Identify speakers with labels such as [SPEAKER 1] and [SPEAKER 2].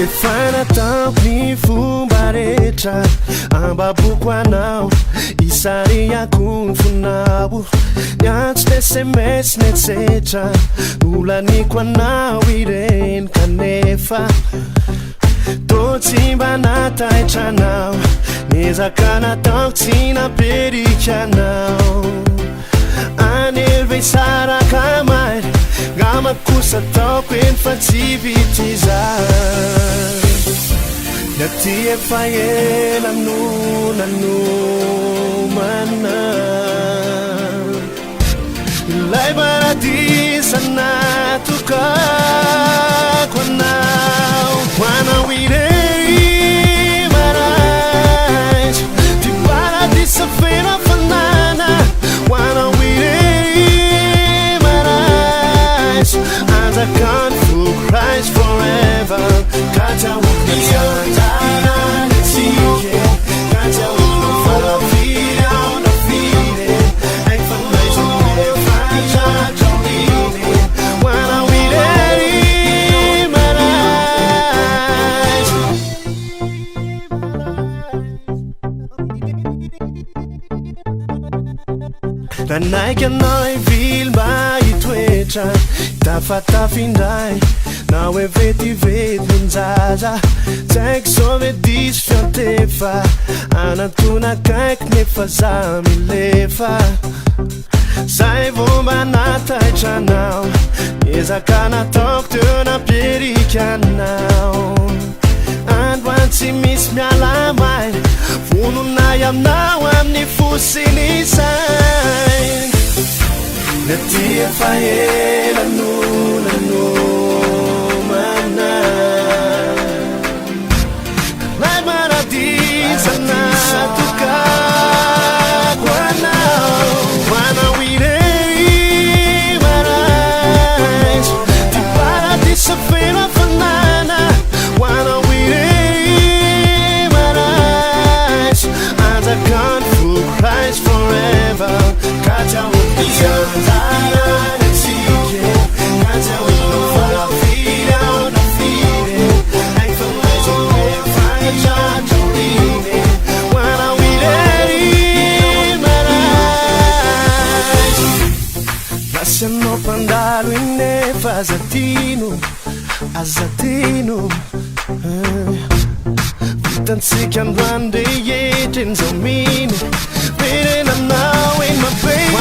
[SPEAKER 1] Efana tampni fumbaretra ambaboko anao isary akonfonao niantso SMS netsetra olaniko anao ireny kanefa totsy mba nataitranao nezaka natao tsy naperikanao anelve saraka maily ngama kosa ataoko eny fa tsy vitizay naty efa ela nanomana ilay paradisa natokako anao hoanao ireny marais ty paradisa fena fanana hoanao ireny marais as I can't fool Christ forever God's out with me Nanaika anao ivily mba hitoetra tafatafindray na hoe vetivety minjaza tsy haiko sao ve diso fiantefa anatona akaiky nefa za milefa zay vo mba nataitranao ezaka nataoko teo namperikanao androany tsy misy miala mainy vononay aminao amin'ny fosiny sainy naty efa ela nanomana lay paradisa natokako anao hoanao ireny marais ty paradisa fena fanana hoanao ireny marais as I can't fool Christ forever God's out with me Lasciano pandalo in nefa azatino vitantsika androany rehetra eny zao miny Been I'm now in my baby